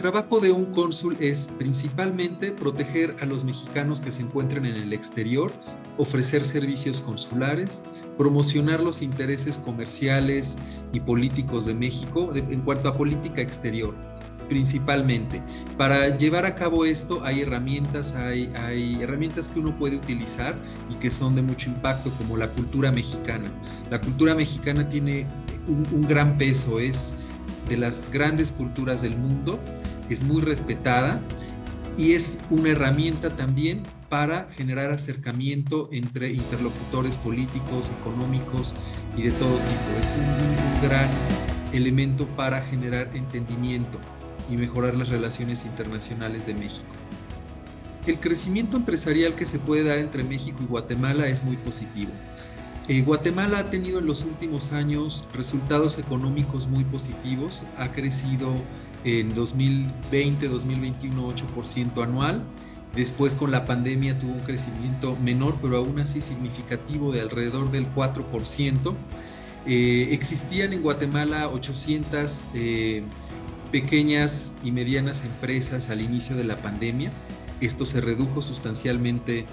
trabajo de un cónsul es principalmente proteger a los mexicanos que se encuentran en el exterior, ofrecer servicios consulares, promocionar los intereses comerciales y políticos de México en cuanto a política exterior, principalmente. Para llevar a cabo esto hay herramientas que uno puede utilizar y que son de mucho impacto, como la cultura mexicana. La cultura mexicana tiene un gran peso, es de las grandes culturas del mundo, es muy respetada y es una herramienta también para generar acercamiento entre interlocutores políticos, económicos y de todo tipo. Es un gran elemento para generar entendimiento y mejorar las relaciones internacionales de México. El crecimiento empresarial que se puede dar entre México y Guatemala es muy positivo. Guatemala ha tenido en los últimos años resultados económicos muy positivos, ha crecido en 2020-2021 8% anual, después con la pandemia tuvo un crecimiento menor, pero aún así significativo, de alrededor del 4%. Existían en Guatemala 800 pequeñas y medianas empresas al inicio de la pandemia. Esto se redujo sustancialmente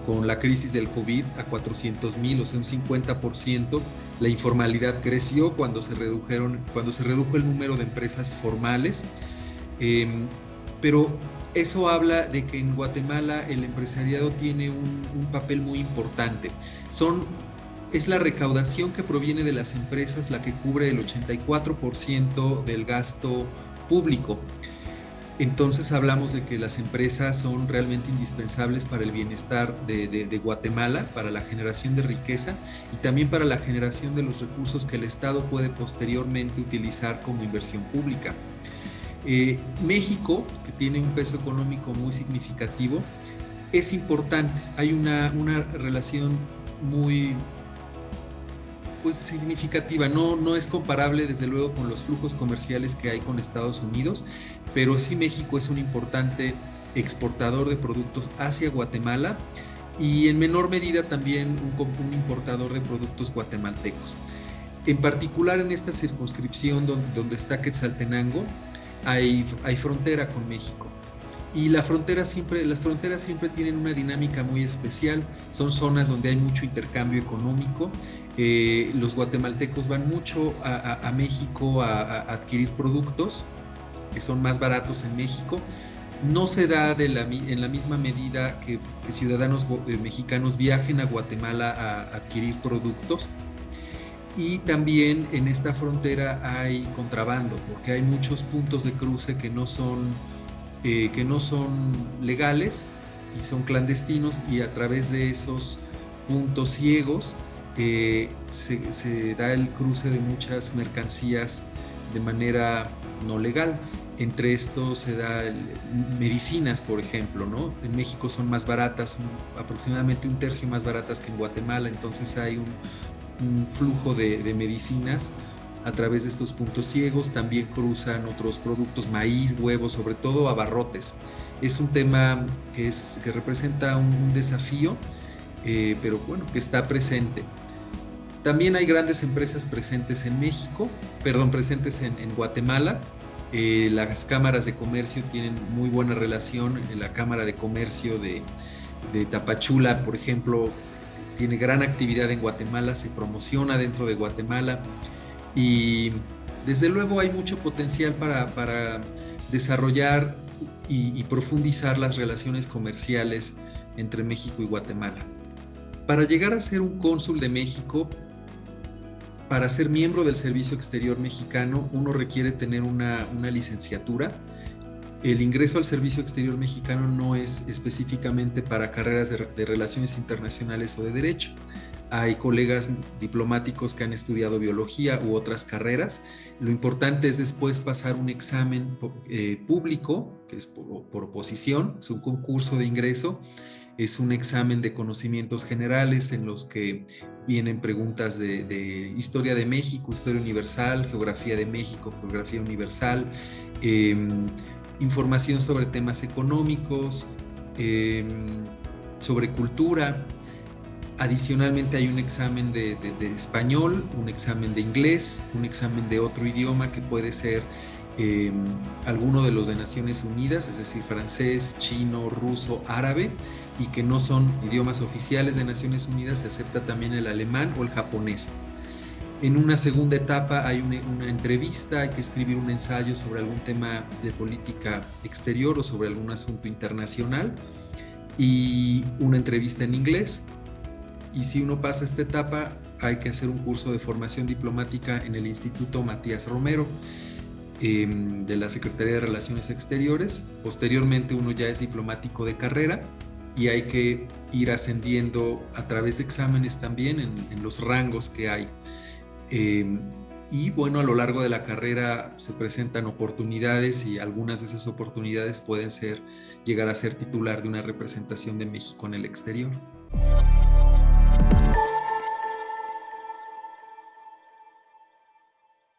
con la crisis del COVID a 400,000, o sea, un 50%. La informalidad creció cuando se redujo el número de empresas formales. Pero eso habla de que en Guatemala el empresariado tiene un papel muy importante. Es la recaudación que proviene de las empresas la que cubre el 84% del gasto público. Entonces hablamos de que las empresas son realmente indispensables para el bienestar de Guatemala, para la generación de riqueza y también para la generación de los recursos que el Estado puede posteriormente utilizar como inversión pública. México, que tiene un peso económico muy significativo, es importante. Hay una relación muy significativa. No es comparable desde luego con los flujos comerciales que hay con Estados Unidos, pero sí México es un importante exportador de productos hacia Guatemala y en menor medida también un importador de productos guatemaltecos. En particular en esta circunscripción donde está Quetzaltenango hay frontera con México. Y las fronteras siempre tienen una dinámica muy especial. Son zonas donde hay mucho intercambio económico. Los guatemaltecos van mucho a México a adquirir productos que son más baratos en México. No se da en la misma medida que ciudadanos mexicanos viajen a Guatemala a adquirir productos. Y también en esta frontera hay contrabando, porque hay muchos puntos de cruce que no son legales y son clandestinos, y a través de esos puntos ciegos se da el cruce de muchas mercancías de manera no legal. Entre estos se da medicinas, por ejemplo, ¿no? En México son más baratas, aproximadamente un tercio más baratas que en Guatemala, entonces hay un flujo de medicinas a través de estos puntos ciegos. También cruzan otros productos, maíz, huevos, sobre todo abarrotes. Es un tema que representa un desafío, pero bueno, que está presente. También hay grandes empresas presentes en Guatemala. Las cámaras de comercio tienen muy buena relación. La Cámara de Comercio de Tapachula, por ejemplo, tiene gran actividad en Guatemala, se promociona dentro de Guatemala. Y desde luego hay mucho potencial para desarrollar y profundizar las relaciones comerciales entre México y Guatemala. Para llegar a ser un cónsul de México, para ser miembro del Servicio Exterior Mexicano, uno requiere tener una licenciatura. El ingreso al Servicio Exterior Mexicano no es específicamente para carreras de Relaciones Internacionales o de Derecho. Hay colegas diplomáticos que han estudiado biología u otras carreras. Lo importante es después pasar un examen público, que es por oposición, es un concurso de ingreso. Es un examen de conocimientos generales en los que vienen preguntas de historia de México, historia universal, geografía de México, geografía universal, información sobre temas económicos, sobre cultura. Adicionalmente hay un examen de español, un examen de inglés, un examen de otro idioma que puede ser eh, alguno de los de Naciones Unidas, es decir, francés, chino, ruso, árabe, y que no son idiomas oficiales de Naciones Unidas, se acepta también el alemán o el japonés. En una segunda etapa hay una entrevista, hay que escribir un ensayo sobre algún tema de política exterior o sobre algún asunto internacional, y una entrevista en inglés. Y si uno pasa esta etapa, hay que hacer un curso de formación diplomática en el Instituto Matías Romero, de la Secretaría de Relaciones Exteriores. Posteriormente uno ya es diplomático de carrera y hay que ir ascendiendo a través de exámenes también en los rangos que hay. Y bueno, a lo largo de la carrera se presentan oportunidades y algunas de esas oportunidades pueden ser llegar a ser titular de una representación de México en el exterior.